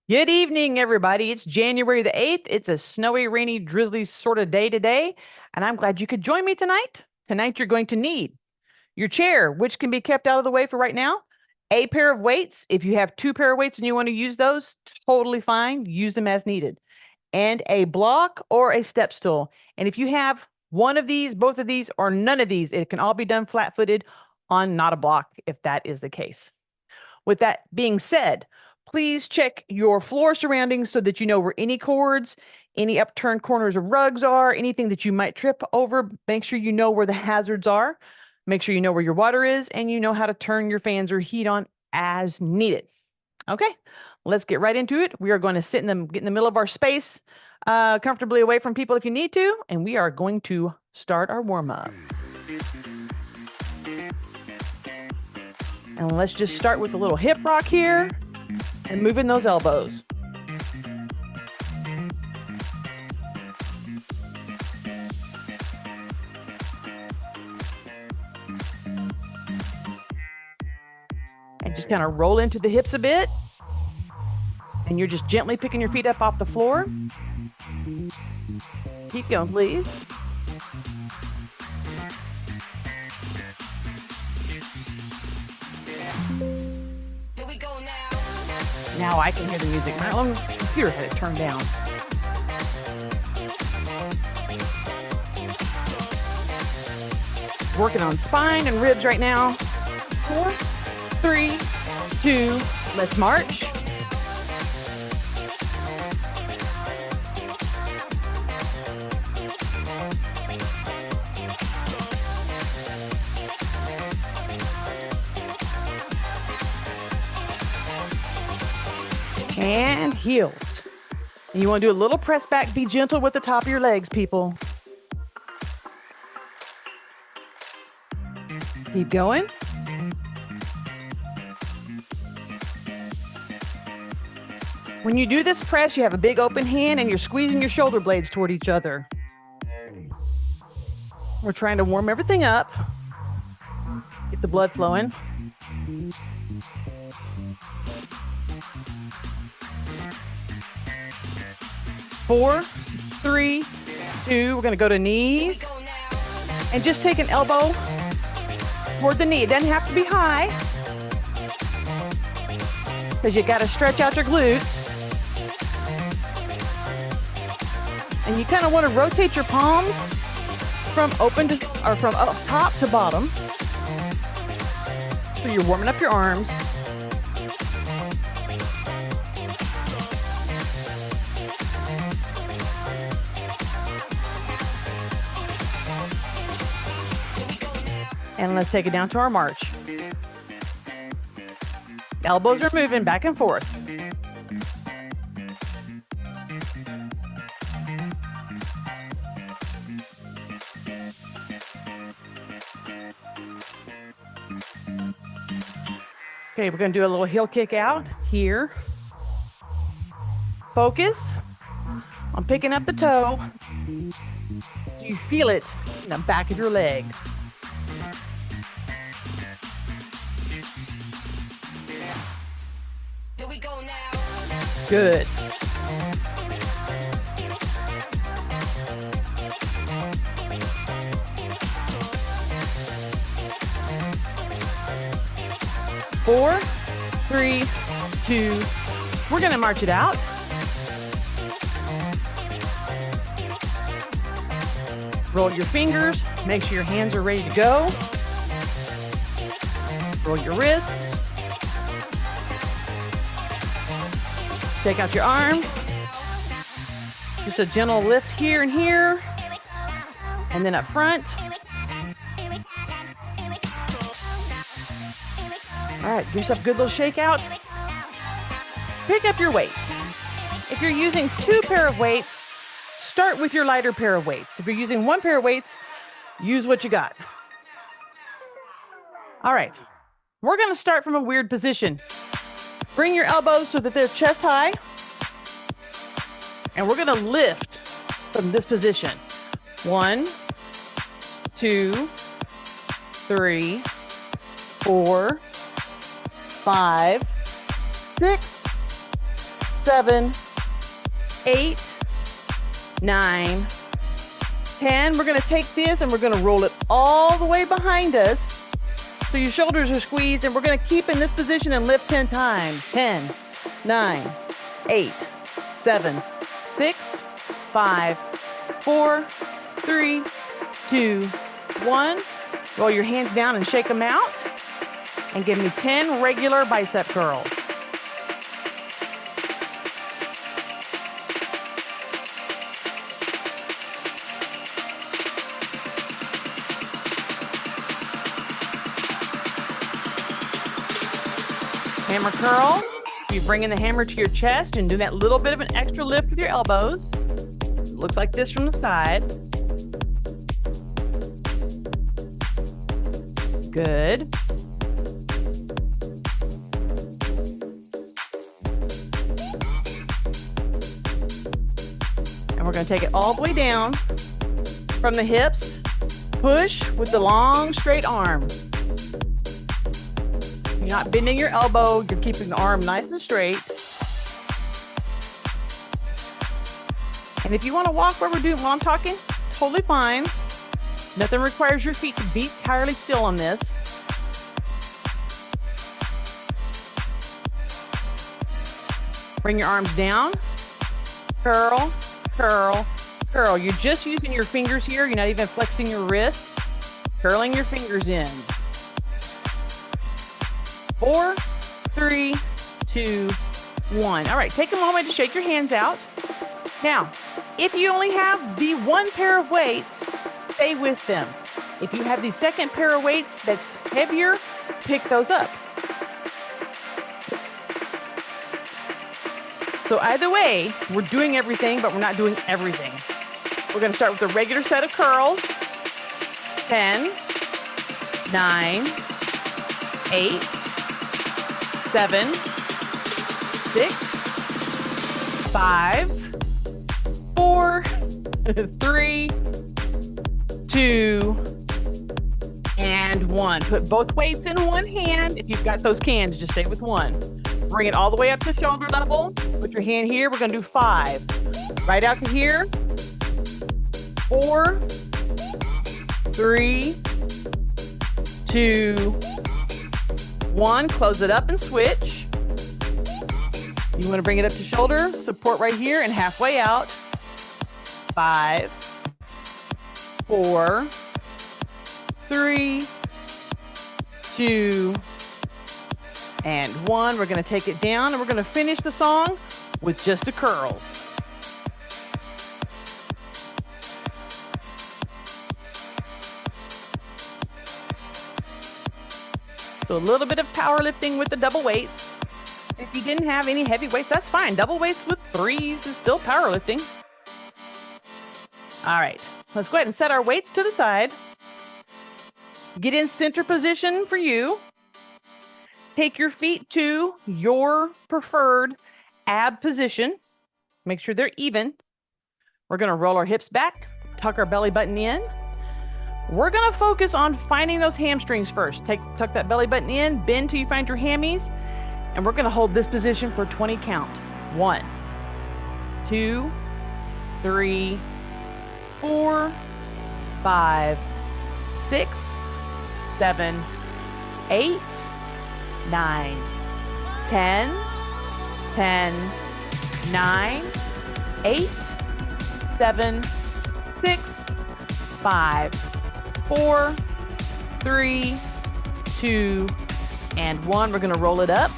Good evening, everybody. It's January the 8th. It's a snowy, rainy, drizzly sort of day today, and I'm glad you could join me tonight. Tonight, you're going to need your chair, which can be kept out of the way for right now, a pair of weights. If you have two pair of weights and you want to use those, totally fine. Use them as needed. And a block or a step stool. And if you have one of these, both of these, or none of these, it can all be done flat-footed on not a block if that is the case. With that being said, please check your floor surroundings so that you know where any cords, any upturned corners of rugs are, anything that you might trip over. Make sure you know where the hazards are. Make sure you know where your water is and you know how to turn your fans or heat on as needed. Okay, let's get right into it. We are going to get in the middle of our space, comfortably away from people if you need to, and we are going to start our warm up. And let's just start with a little hip rock here and moving those elbows. And just kind of roll into the hips a bit. And you're just gently picking your feet up off the floor. Keep going, please. Now I can hear the music. My own computer had it turned down. Working on spine and ribs right now. 4, 3, 2, let's march. And heels. And you want to do a little press back. Be gentle with the top of your legs, people. Keep going. When you do this press, you have a big open hand and you're squeezing your shoulder blades toward each other. We're trying to warm everything up. Get the blood flowing. Four, 3, 2, we're going to go to knees. And just take an elbow toward the knee. It doesn't have to be high, because you got to stretch out your glutes. And you kind of want to rotate your palms from top to bottom. So you're warming up your arms. And let's take it down to our march. Elbows are moving back and forth. Okay, we're going to do a little heel kick out here. Focus on picking up the toe. Do you feel it in the back of your leg? Good. Four, 3, 2, we're going to march it out. Roll your fingers. Make sure your hands are ready to go. Roll your wrists. Take out your arms. Just a gentle lift here and here. And then up front. All right, give yourself a good little shake out. Pick up your weights. If you're using 2 pair of weights, start with your lighter pair of weights. If you're using 1 pair of weights, use what you got. All right, we're gonna start from a weird position. Bring your elbows so that they're chest high. And we're gonna lift from this position. 1, 2, 3, 4, 5, 6, 7, 8, 9, 10. We're going to take this and we're going to roll it all the way behind us so your shoulders are squeezed, and we're going to keep in this position and lift 10 times. 10, 9, 8, 7, 6, 5, 4, 3, 2, 1. Roll your hands down and shake them out. And give me 10 regular bicep curls. Hammer curl. You bring in the hammer to your chest and do that little bit of an extra lift with your elbows. It looks like this from the side. Good. And we're going to take it all the way down from the hips. Push with the long, straight arm. You're not bending your elbow. You're keeping the arm nice and straight. And if you want to walk where we're doing while I'm talking, totally fine. Nothing requires your feet to be entirely still on this. Bring your arms down. Curl, curl, curl. You're just using your fingers here. You're not even flexing your wrist. Curling your fingers in. 4, 3, 2, 1. All right, take a moment to shake your hands out. Now, if you only have the one pair of weights, stay with them. If you have the second pair of weights that's heavier, pick those up. So either way, we're doing everything, but we're not doing everything. We're going to start with a regular set of curls. 10, 9, 8, 7, 6, 5, 4, 3, 2, and 1. Put both weights in one hand. If you've got those cans, just stay with one. Bring it all the way up to shoulder level. Put your hand here. We're going to do 5. Right out to here. 4, 3, 2, 1. Close it up and switch. You want to bring it up to shoulder, support right here, and halfway out. 5, 4, 3, 2, and 1. We're going to take it down, and we're going to finish the song with just the curls. So a little bit of powerlifting with the double weights. If you didn't have any heavy weights, that's fine. Double weights with 3s is still powerlifting. All right, let's go ahead and set our weights to the side. Get in center position for you. Take your feet to your preferred ab position. Make sure they're even. We're going to roll our hips back, tuck our belly button in. We're going to focus on finding those hamstrings first. Tuck that belly button in, bend till you find your hammies, and we're going to hold this position for 20 count. 1, 2, 3, 4, 5, 6, 7, 8, 9, 10, 10, 9, 8, 7, 6, 5, 4, 3, 2, and 1. We're going to roll it up.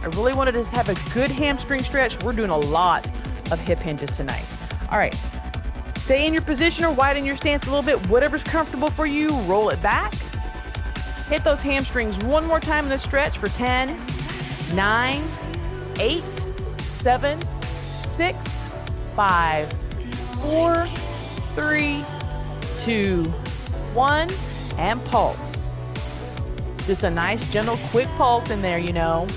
I really wanted us to have a good hamstring stretch. We're doing a lot of hip hinges tonight. All right. Stay in your position or widen your stance a little bit. Whatever's comfortable for you, roll it back. Hit those hamstrings one more time in the stretch for 10, 9, 8, 7, 6, 5, 4, 3, 2, 1, and pulse. Just a nice, gentle, quick pulse in there, you know.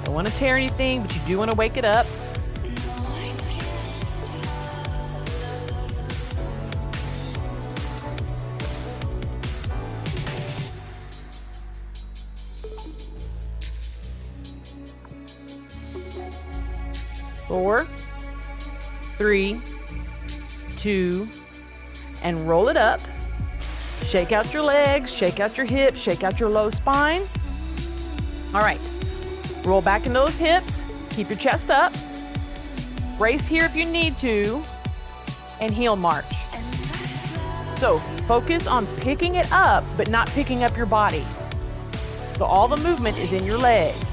Don't want to tear anything, but you do want to wake it up. 4, 3, 2, and roll it up. Shake out your legs, shake out your hips, shake out your low spine. All right, roll back into those hips, keep your chest up. Brace here if you need to, and heel march. So focus on picking it up, but not picking up your body. So all the movement is in your legs.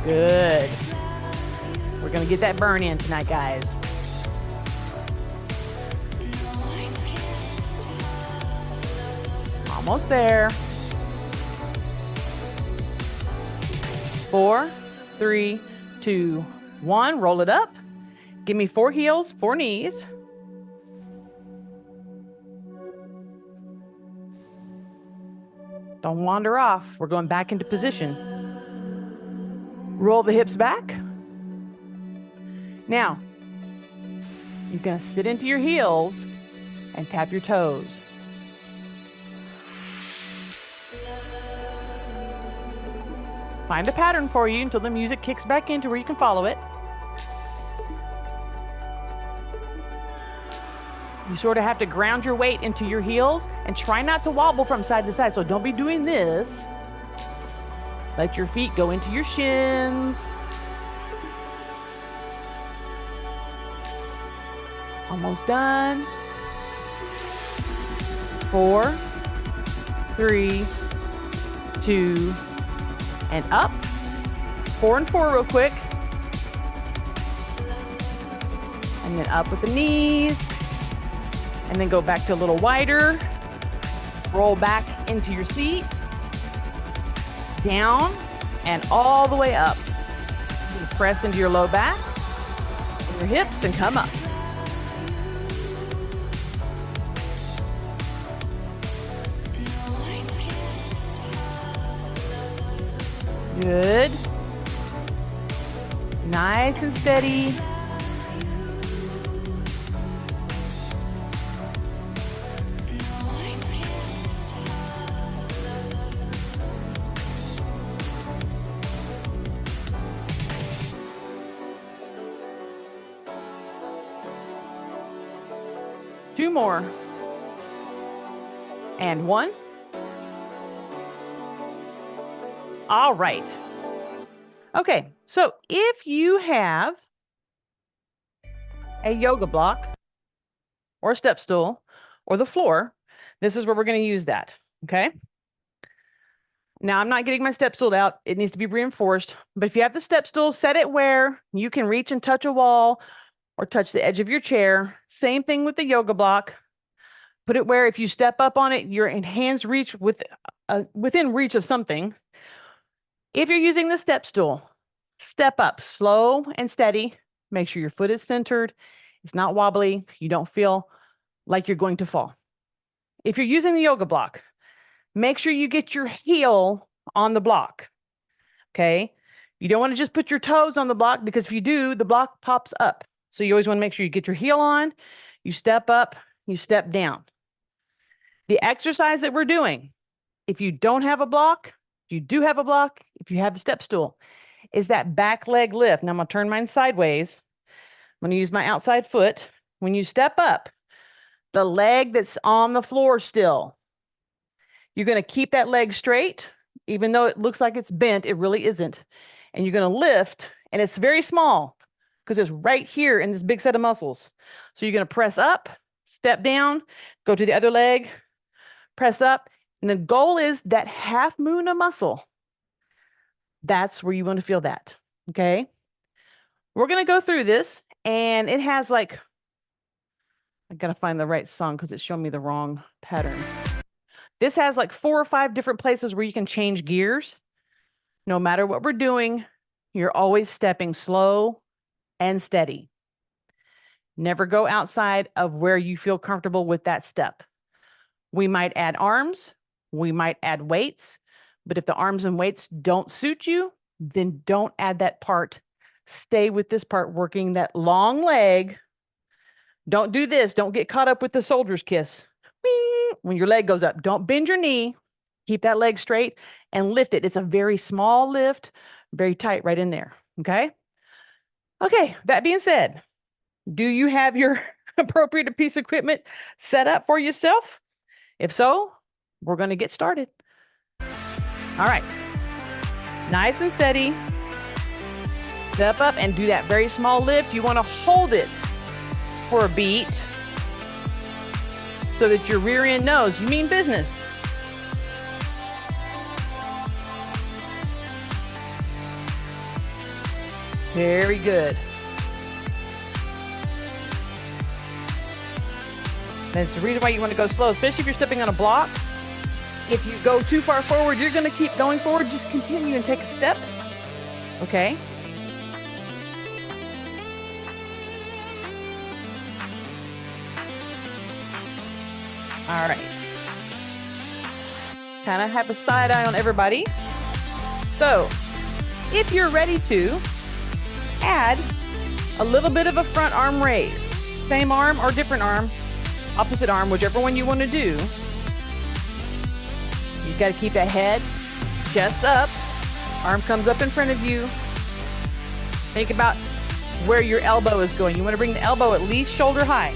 Good. We're gonna get that burn in tonight, guys. Almost there. 4, 3, 2, 1. Roll it up. Give me 4 heels, 4 knees. Don't wander off. We're going back into position. Roll the hips back. Now, you're going to sit into your heels and tap your toes. Find a pattern for you until the music kicks back into where you can follow it. You sort of have to ground your weight into your heels and try not to wobble from side to side. So don't be doing this. Let your feet go into your shins. Almost done. 4, 3, 2, and up. 4 and 4 real quick. And then up with the knees. And then go back to a little wider. Roll back into your seat. Down and all the way up. You press into your low back, your hips, and come up. Good. Nice and steady. Two more. And 1. All right. Okay, so if you have a yoga block or a step stool or the floor, this is where we're going to use that, okay? Now, I'm not getting my step stool out. It needs to be reinforced. But if you have the step stool, set it where you can reach and touch a wall or touch the edge of your chair. Same thing with the yoga block. Put it where if you step up on it, your hands reach within reach of something. If you're using the step stool, step up slow and steady. Make sure your foot is centered. It's not wobbly. You don't feel like you're going to fall. If you're using the yoga block, make sure you get your heel on the block, okay? You don't want to just put your toes on the block because if you do, the block pops up. So you always want to make sure you get your heel on, you step up, you step down. The exercise that we're doing, if you don't have a block, if you do have a block, if you have a step stool, is that back leg lift. Now I'm going to turn mine sideways. I'm going to use my outside foot. When you step up, the leg that's on the floor still, you're going to keep that leg straight, even though it looks like it's bent, it really isn't. And you're going to lift, and it's very small because it's right here in this big set of muscles. So you're going to press up, step down, go to the other leg, press up, and the goal is that half moon of muscle. That's where you want to feel that, okay? We're going to go through this, and it has like, I got to find the right song because it's showing me the wrong pattern. This has like 4 or 5 different places where you can change gears. No matter what we're doing, you're always stepping slow and steady. Never go outside of where you feel comfortable with that step. We might add arms, we might add weights, but if the arms and weights don't suit you, then don't add that part. Stay with this part, working that long leg. Don't do this. Don't get caught up with the soldier's kiss. When your leg goes up, don't bend your knee. Keep that leg straight and lift it. It's a very small lift, very tight right in there. Okay. Okay. That being said, do you have your appropriate piece of equipment set up for yourself? If so, we're going to get started. All right. Nice and steady. Step up and do that very small lift. You want to hold it for a beat so that your rear end knows you mean business. Very good. That's the reason why you want to go slow, especially if you're stepping on a block. If you go too far forward, you're going to keep going forward. Just continue and take a step. Okay. All right. Kind of have a side eye on everybody. So if you're ready to, add a little bit of a front arm raise. Same arm or different arm, opposite arm, whichever one you want to do. You've got to keep that head, chest up, arm comes up in front of you. Think about where your elbow is going. You want to bring the elbow at least shoulder high.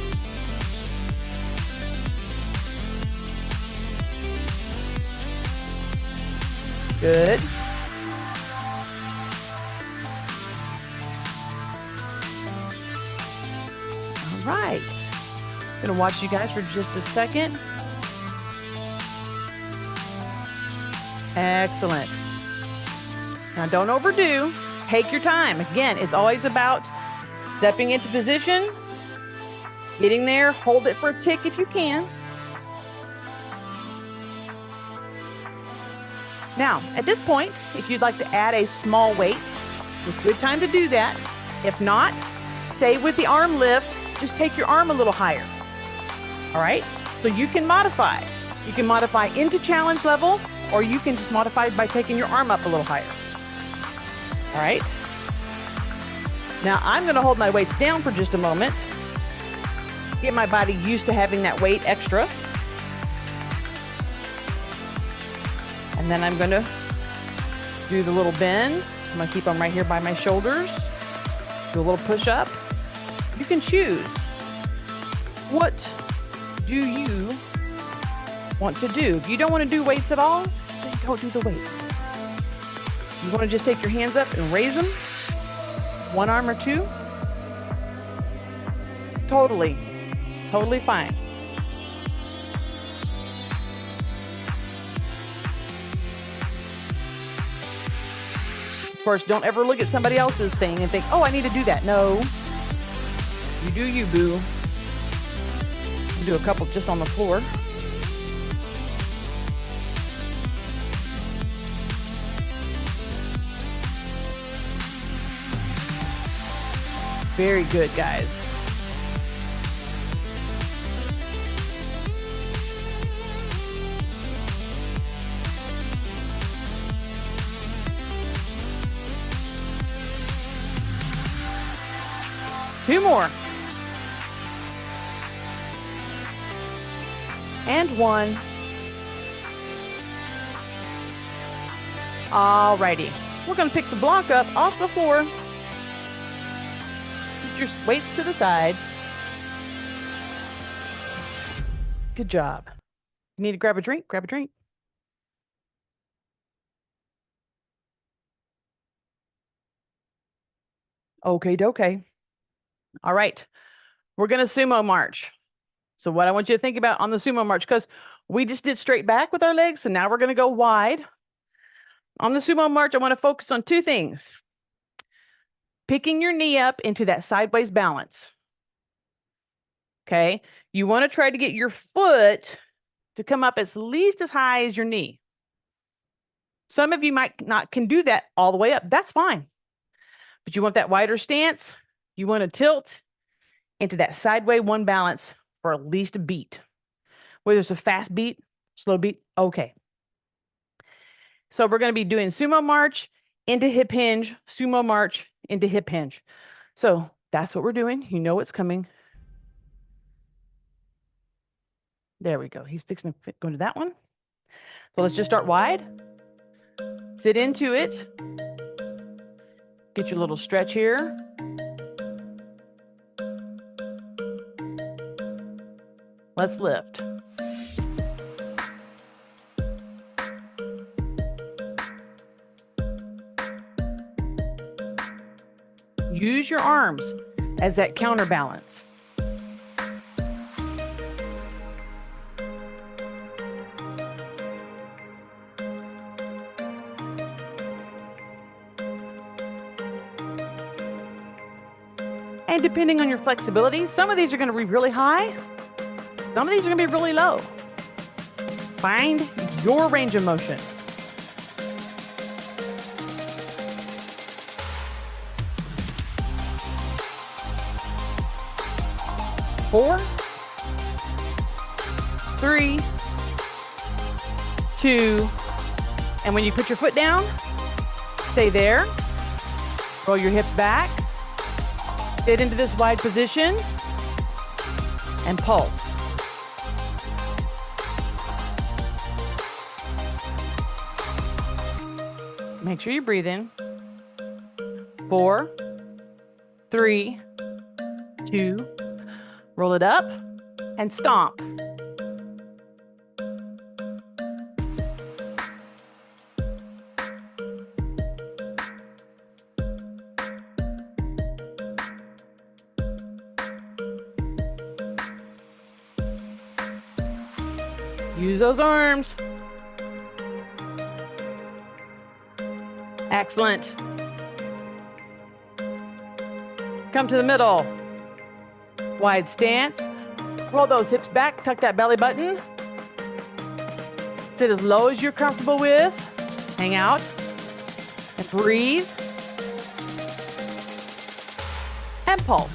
Good. All right. I'm going to watch you guys for just a second. Excellent. Now don't overdo. Take your time. Again, it's always about stepping into position, getting there, hold it for a tick if you can. Now, at this point, if you'd like to add a small weight, it's a good time to do that. If not, stay with the arm lift. Just take your arm a little higher. All right? So you can modify. You can modify into challenge level, or you can just modify by taking your arm up a little higher. All right? Now, I'm going to hold my weights down for just a moment. Get my body used to having that weight extra. And then I'm going to do the little bend. I'm going to keep them right here by my shoulders. Do a little push up. You can choose. What do you want to do? If you don't want to do weights at all, then don't do the weights. You want to just take your hands up and raise them. One arm or two. Totally fine. Of course, don't ever look at somebody else's thing and think, oh, I need to do that. No. You do you, boo. I'll do a couple just on the floor. Very good, guys. Two more. And one. All righty. We're going to pick the block up off the floor. Put your weights to the side. Good job. You need to grab a drink? Grab a drink. Okay, okay. All right. We're going to sumo march. So what I want you to think about on the sumo march, because we just did straight back with our legs, so now we're going to go wide. On the sumo march, I want to focus on two things. Picking your knee up into that sideways balance. Okay? You want to try to get your foot to come up at least as high as your knee. Some of you might not can do that all the way up. That's fine. But you want that wider stance. You want to tilt into that sideways one balance for at least a beat. Whether it's a fast beat, slow beat, okay. So we're going to be doing sumo march into hip hinge, sumo march into hip hinge. So that's what we're doing. You know what's coming. There we go. He's fixing to go to that one. So let's just start wide. Sit into it. Get your little stretch here. Let's lift. Use your arms as that counterbalance. And depending on your flexibility, some of these are going to be really high. Some of these are going to be really low. Find your range of motion. Four, three, two, and when you put your foot down, stay there. Roll your hips back. Sit into this wide position and pulse. Make sure you breathe in. 4, 3, 2, roll it up and stomp. Use those arms. Excellent. Come to the middle. Wide stance. Roll those hips back, tuck that belly button. Sit as low as you're comfortable with. Hang out and breathe. And pulse.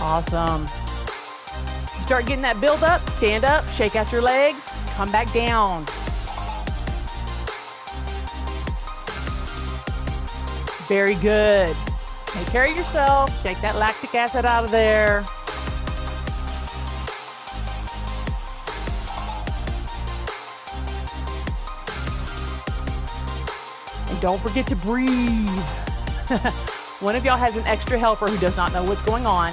Awesome. Start getting that build up, stand up, shake out your legs, come back down. Very good. Take care of yourself, shake that lactic acid out of there. And don't forget to breathe. One of y'all has an extra helper who does not know what's going on.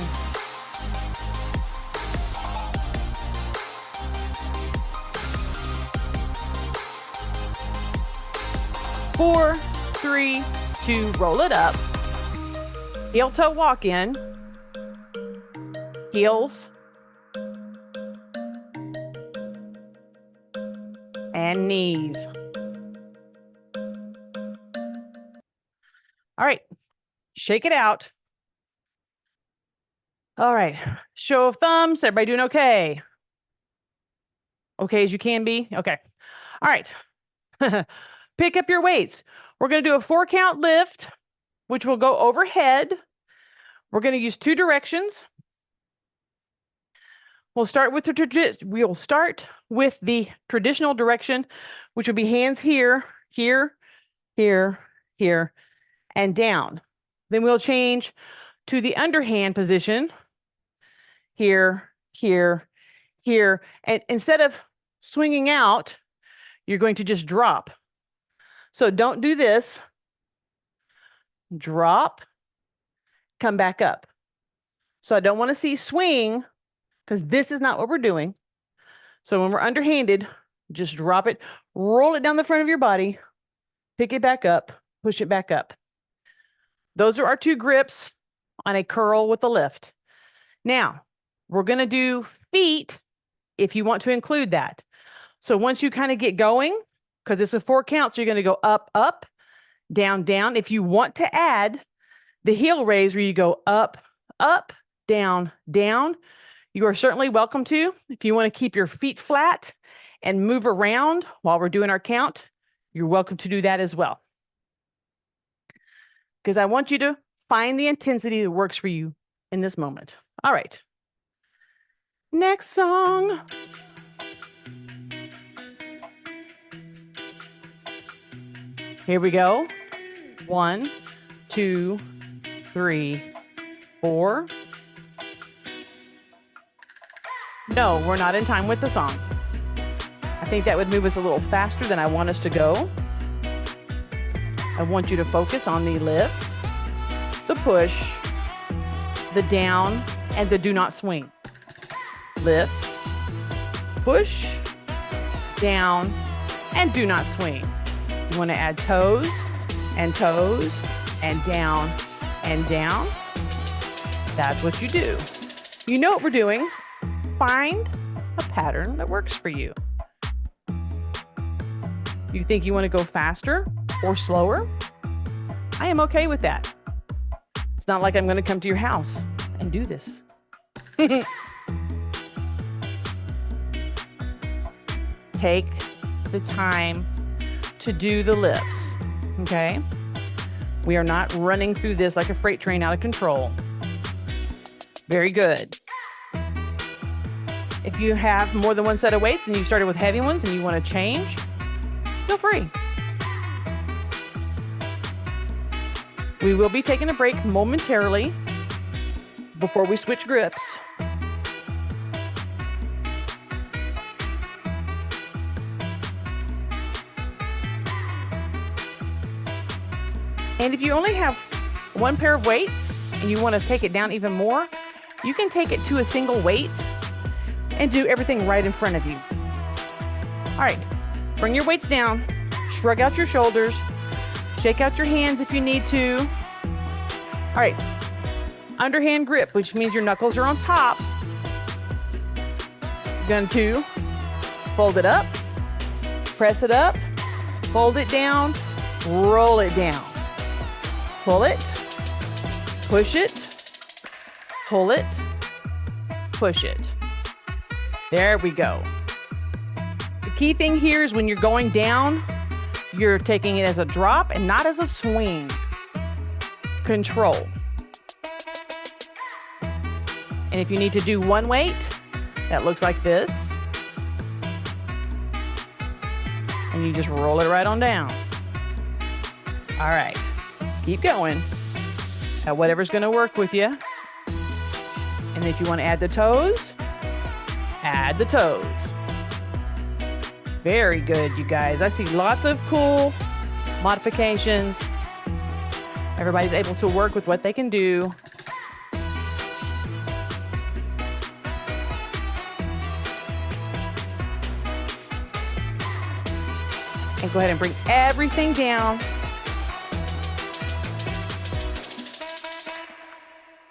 4, 3, 2, roll it up. Heel toe walk in. Heels. And knees. All right, shake it out. All right, show of thumbs. Everybody doing okay? Okay as you can be? Okay. All right. Pick up your weights. We're going to do a 4-count lift, which will go overhead. We're going to use 2 directions. We'll start with the traditional direction, which will be hands here, here, here, here, and down. Then we'll change to the underhand position, here, here, here. And instead of swinging out, you're going to just drop. So don't do this. Drop, come back up. So I don't want to see swing because this is not what we're doing. So when we're underhanded, just drop it, roll it down the front of your body, pick it back up, push it back up. Those are our 2 grips on a curl with a lift. Now, we're going to do feet if you want to include that. So once you kind of get going, because it's a 4 count, so you're going to go up, up, down, down. If you want to add the heel raise where you go up, up, down, down, you are certainly welcome to. If you want to keep your feet flat and move around while we're doing our count, you're welcome to do that as well. Because I want you to find the intensity that works for you in this moment. All right. Next song. Here we go. 1, 2, 3, 4. No, we're not in time with the song. I think that would move us a little faster than I want us to go. I want you to focus on the lift, the push, the down, and the do not swing. Lift, push, down, and do not swing. You want to add toes, and down, and down. That's what you do. You know what we're doing. Find a pattern that works for you. You think you want to go faster or slower? I am okay with that. It's not like I'm going to come to your house and do this. Take the time to do the lifts, okay? We are not running through this like a freight train out of control. Very good. If you have more than one set of weights and you started with heavy ones and you want to change, feel free. We will be taking a break momentarily before we switch grips. And if you only have one pair of weights and you want to take it down even more, you can take it to a single weight and do everything right in front of you. All right, bring your weights down, shrug out your shoulders, shake out your hands if you need to. All right, underhand grip, which means your knuckles are on top. You're going to fold it up, press it up, fold it down, roll it down. Pull it, push it, pull it, push it. There we go. The key thing here is when you're going down, you're taking it as a drop and not as a swing. Control. And if you need to do one weight, that looks like this. And you just roll it right on down. All right. Keep going at whatever's going to work with you. And if you want to add the toes, add the toes. Very good, you guys. I see lots of cool modifications. Everybody's able to work with what they can do. And go ahead and bring everything down.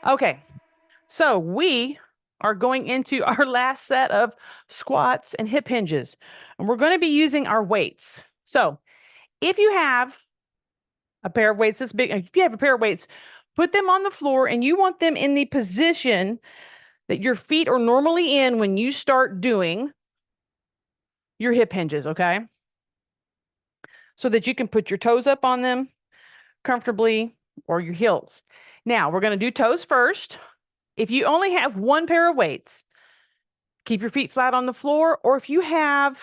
Okay, so we are going into our last set of squats and hip hinges, and we're going to be using our weights. So if you have a pair of weights this big, if you have a pair of weights, put them on the floor and you want them in the position that your feet are normally in when you start doing your hip hinges, okay? So that you can put your toes up on them comfortably or your heels. Now, we're going to do toes first. If you only have one pair of weights, keep your feet flat on the floor, or if you can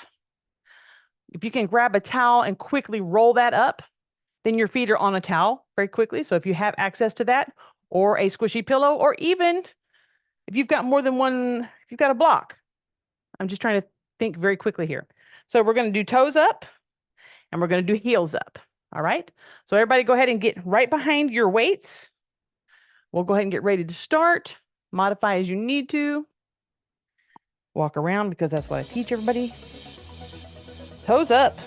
grab a towel and quickly roll that up, then your feet are on a towel very quickly. So if you have access to that, or a squishy pillow, or even if you've got more than one, if you've got a block. I'm just trying to think very quickly here. So we're going to do toes up, and we're going to do heels up. All right. So everybody go ahead and get right behind your weights. We'll go ahead and get ready to start. Modify as you need to. Walk around because that's what I teach everybody. Toes up.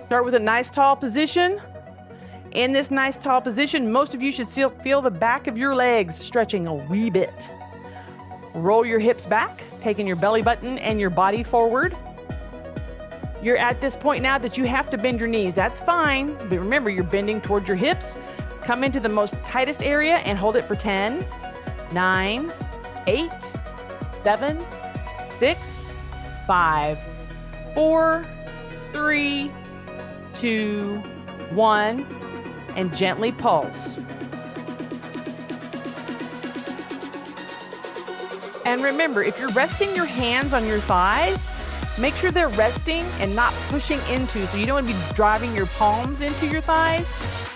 Start with a nice tall position. In this nice tall position, most of you should still feel the back of your legs stretching a wee bit. Roll your hips back, taking your belly button and your body forward. You're at this point now that you have to bend your knees. That's fine, but remember, you're bending towards your hips. Come into the most tightest area and hold it for 10, 9, 8, 7, 6, 5, 4, 3, 2, 1, and gently pulse. And remember, if you're resting your hands on your thighs, make sure they're resting and not pushing into, so you don't want to be driving your palms into your thighs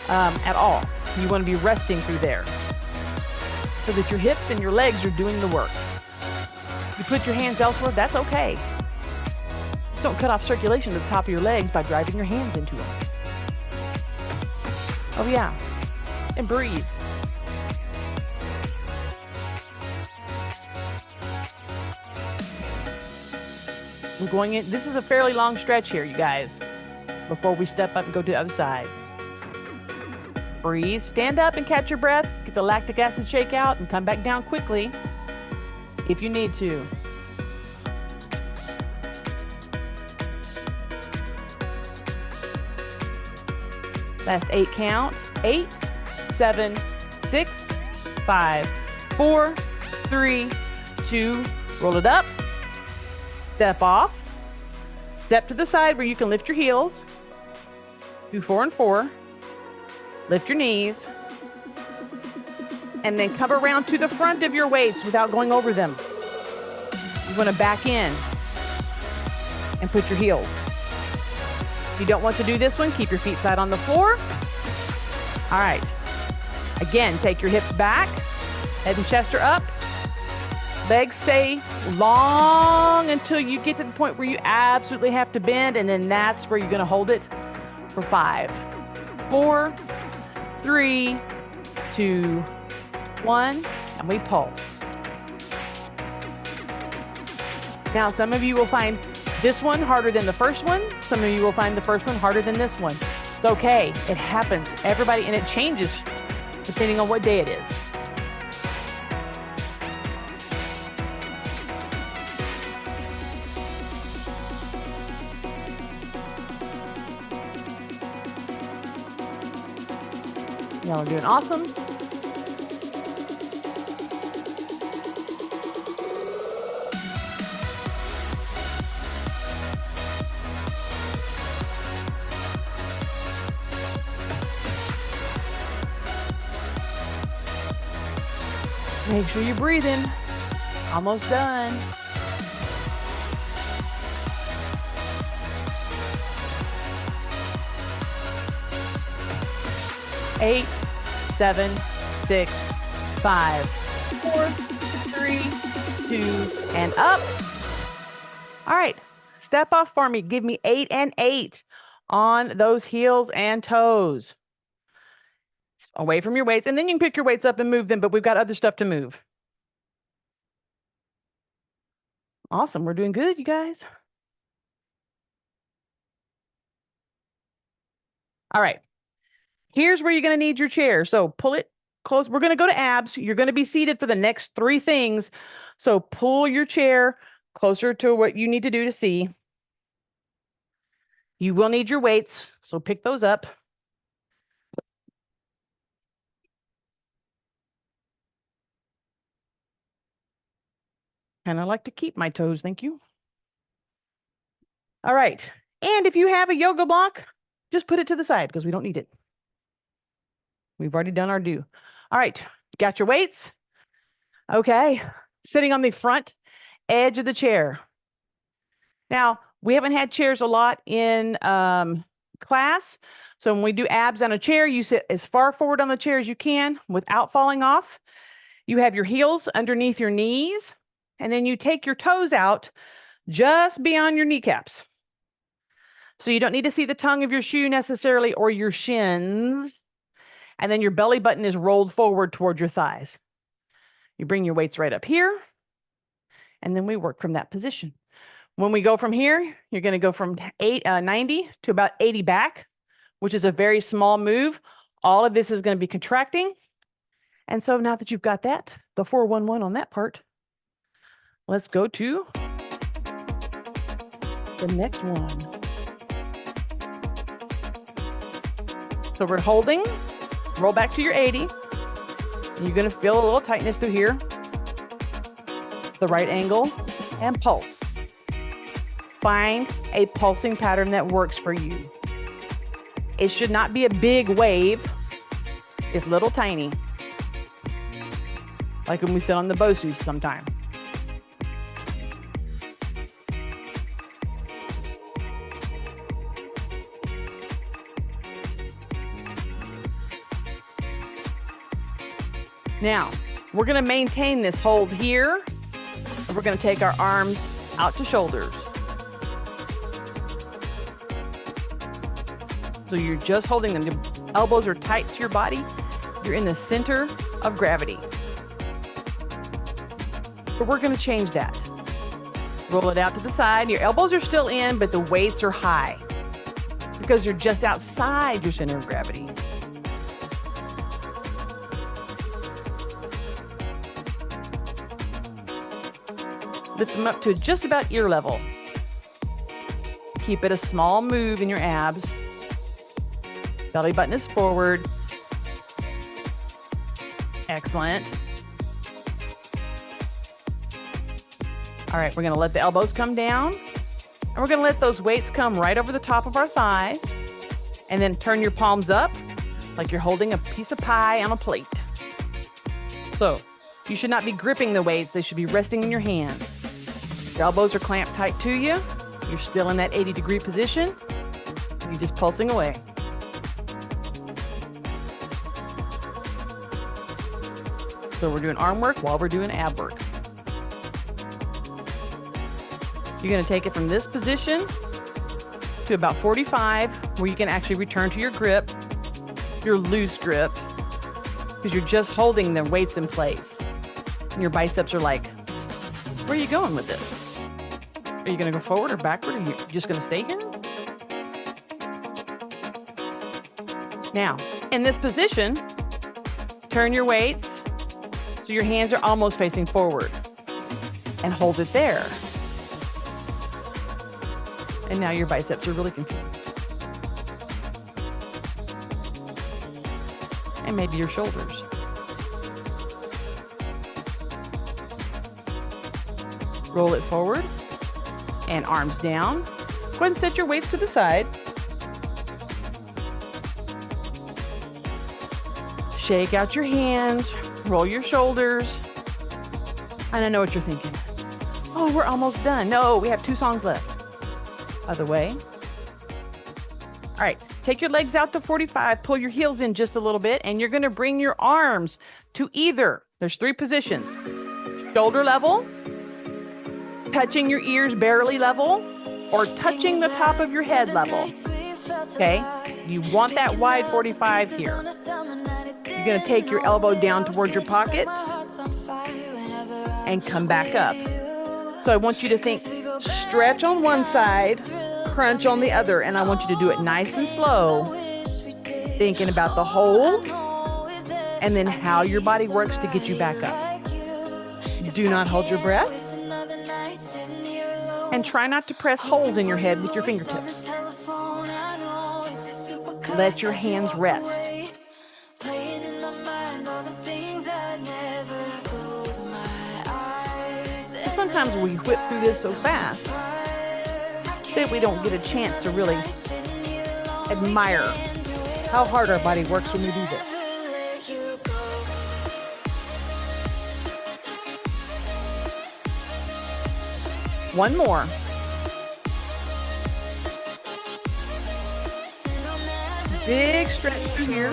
at all. You want to be resting through there so that your hips and your legs are doing the work. You put your hands elsewhere, that's okay. Don't cut off circulation to the top of your legs by driving your hands into them. Oh yeah, and breathe. We're going in, this is a fairly long stretch here, you guys, before we step up and go to the other side. Breathe, stand up and catch your breath, get the lactic acid shake out and come back down quickly if you need to. Last 8 count. 8, 7, 6, 5, 4, 3, 2, roll it up. Step off. Step to the side where you can lift your heels. Do 4 and 4. Lift your knees. And then come around to the front of your weights without going over them. You want to back in and put your heels. If you don't want to do this one, keep your feet flat on the floor. All right. Again, take your hips back. Head and chest are up. Legs stay long until you get to the point where you absolutely have to bend, and then that's where you're going to hold it for 5, 4, 3, 2, 1, and we pulse. Now, some of you will find this one harder than the first one. Some of you will find the first one harder than this one. It's okay. It happens. Everybody, and it changes depending on what day it is. Y'all are doing awesome. Make sure you're breathing. Almost done. Eight, 7, 6, 5, 4, 3, 2, and up. All right, step off for me. Give me 8 and 8 on those heels and toes. Away from your weights, and then you can pick your weights up and move them, but we've got other stuff to move. Awesome, we're doing good, you guys. All right, here's where you're going to need your chair. So pull it close. We're going to go to abs. You're going to be seated for the next 3 things. So pull your chair closer to what you need to do to see. You will need your weights, so pick those up. And I like to keep my toes, thank you. All right, and if you have a yoga block, just put it to the side because we don't need it. We've already done our due. All right, got your weights? Okay, sitting on the front edge of the chair. Now, we haven't had chairs a lot in class. So when we do abs on a chair, you sit as far forward on the chair as you can without falling off. You have your heels underneath your knees, and then you take your toes out just beyond your kneecaps. So you don't need to see the tongue of your shoe necessarily or your shins. And then your belly button is rolled forward toward your thighs. You bring your weights right up here, and then we work from that position. When we go from here, you're going to go from 90 to about 80 back, which is a very small move. All of this is going to be contracting. And so now that you've got that, the 4-1-1 on that part, let's go to the next one. So we're holding, roll back to your 80. You're going to feel a little tightness through here. The right angle and pulse. Find a pulsing pattern that works for you. It should not be a big wave. It's little tiny. Like when we sit on the Bosus sometime. Now, we're going to maintain this hold here. And we're going to take our arms out to shoulders. So you're just holding them. Your elbows are tight to your body. You're in the center of gravity. But we're going to change that. Roll it out to the side. Your elbows are still in, but the weights are high because you're just outside your center of gravity. Lift them up to just about ear level. Keep it a small move in your abs. Belly button is forward. Excellent. All right, we're going to let the elbows come down. And we're going to let those weights come right over the top of our thighs. And then turn your palms up like you're holding a piece of pie on a plate. So you should not be gripping the weights. They should be resting in your hands. Your elbows are clamped tight to you. You're still in that 80-degree position. You're just pulsing away. So we're doing arm work while we're doing ab work. You're going to take it from this position to about 45, where you can actually return to your grip, your loose grip, because you're just holding the weights in place. And your biceps are like, where are you going with this? Are you going to go forward or backward? Or are you just going to stay here? Now, in this position, turn your weights so your hands are almost facing forward and hold it there. And now your biceps are really confused. And maybe your shoulders. Roll it forward and arms down. Go ahead and set your weights to the side. Shake out your hands, roll your shoulders. And I know what you're thinking. Oh, we're almost done. No, we have 2 songs left. Other way. All right, take your legs out to 45, pull your heels in just a little bit, and you're gonna bring your arms to either, there's 3 positions, shoulder level, touching your ears barely level, or touching the top of your head level, okay? You want that wide 45 here. You're gonna take your elbow down towards your pocket and come back up. So I want you to think, stretch on one side, crunch on the other, and I want you to do it nice and slow, thinking about the hold and then how your body works to get you back up. Do not hold your breath, and try not to press holes in your head with your fingertips. Let your hands rest. Sometimes we whip through this so fast that we don't get a chance to really admire how hard our body works when we do this. One more. Big stretch through here.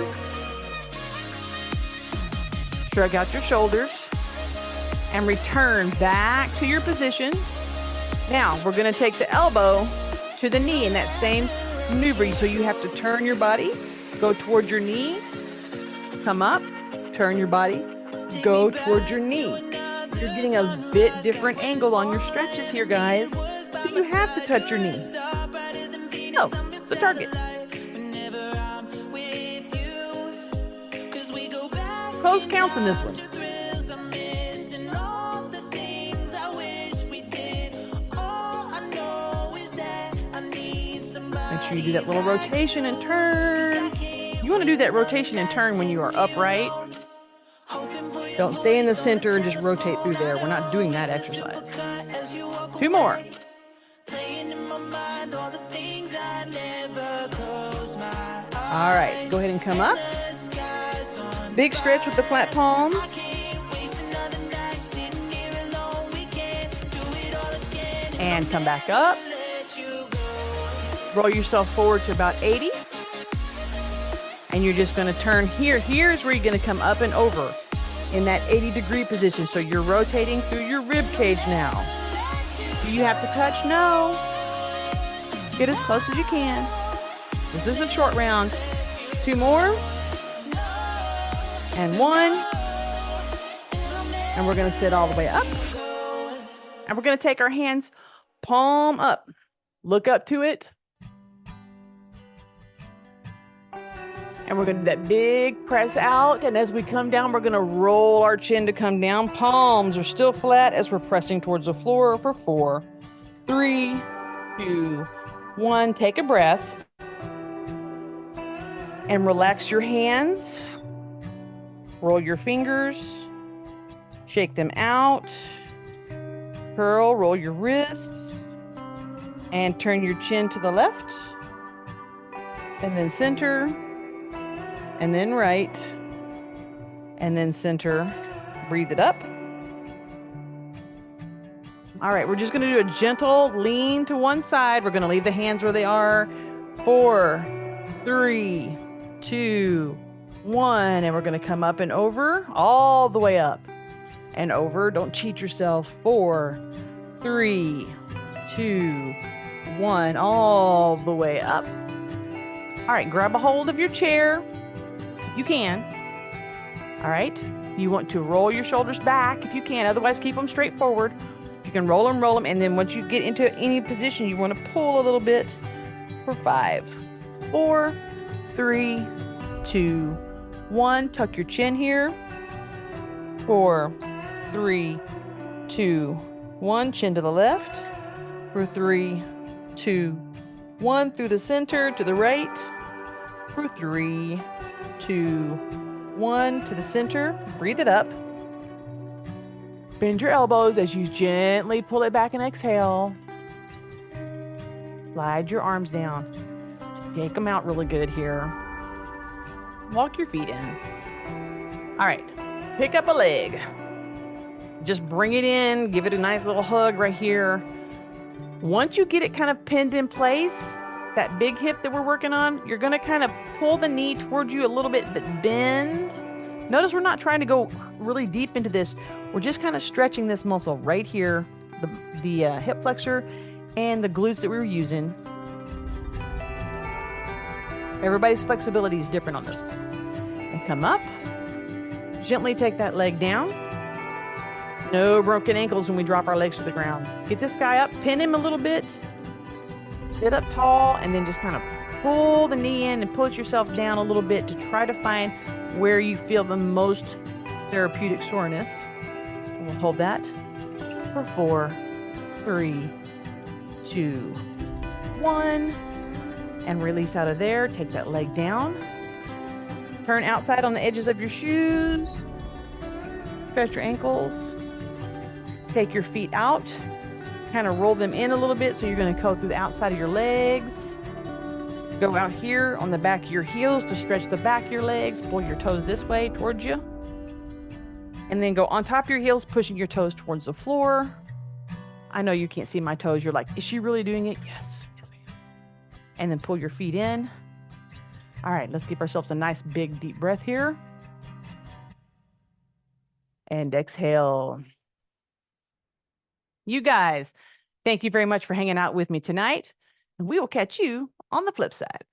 Shrug out your shoulders. And return back to your position. Now, we're going to take the elbow to the knee in that same maneuver. So you have to turn your body, go towards your knee, come up, turn your body, go towards your knee. You're getting a bit different angle on your stretches here, guys. So you have to touch your knee. No, the target. Close counts in this one. Make sure you do that little rotation and turn. You want to do that rotation and turn when you are upright. Don't stay in the center and just rotate through there. We're not doing that exercise. 2 more. All right, go ahead and come up. Big stretch with the flat palms. And come back up. Roll yourself forward to about 80. And you're just going to turn here. Here's where you're going to come up and over. in that 80-degree position. So you're rotating through your rib cage now. Do you have to touch? No. Get as close as you can. This is a short round. 2 more. And 1. And we're going to sit all the way up. And we're going to take our hands palm up. Look up to it. And we're going to do that big press out. And as we come down, we're going to roll our chin to come down. Palms are still flat as we're pressing towards the floor for 4, 3, 2, 1. Take a breath. And relax your hands. Roll your fingers. Shake them out. Curl, roll your wrists. And turn your chin to the left. And then center. And then right. And then center. Breathe it up. All right, we're just going to do a gentle lean to one side. We're going to leave the hands where they are. 4, 3, 2, 1. And we're going to come up and over, all the way up and over. Don't cheat yourself. 4, 3, 2, 1. All the way up. All right, grab a hold of your chair. You can. All right. You want to roll your shoulders back if you can. Otherwise, keep them straight forward. You can roll them. And then once you get into any position, you want to pull a little bit for 5, 4, 3, 2, 1. Tuck your chin here. 4, 3, 2, 1. Chin to the left. For 3, 2, 1. Through the center to the right. For 3, 2, 1. To the center. Breathe it up. Bend your elbows as you gently pull it back and exhale. Slide your arms down. Shake them out really good here. Walk your feet in. All right. Pick up a leg. Just bring it in. Give it a nice little hug right here. Once you get it kind of pinned in place, that big hip that we're working on, you're going to kind of pull the knee towards you a little bit, but bend. Notice we're not trying to go really deep into this. We're just kind of stretching this muscle right here, the hip flexor and the glutes that we were using. Everybody's flexibility is different on this one. And come up. Gently take that leg down. No broken ankles when we drop our legs to the ground. Get this guy up, pin him a little bit. Sit up tall, and then just kind of pull the knee in and push yourself down a little bit to try to find where you feel the most therapeutic soreness. And we'll hold that for 4, 3, 2, 1. And release out of there. Take that leg down. Turn outside on the edges of your shoes. Stretch your ankles. Take your feet out. Kind of roll them in a little bit, so you're going to go through the outside of your legs. Go out here on the back of your heels to stretch the back of your legs. Pull your toes this way towards you. And then go on top of your heels, pushing your toes towards the floor. I know you can't see my toes. You're like, is she really doing it? Yes. Yes, I am. And then pull your feet in. All right, let's give ourselves a nice big deep breath here. And exhale. You guys, thank you very much for hanging out with me tonight. And we will catch you on the flip side.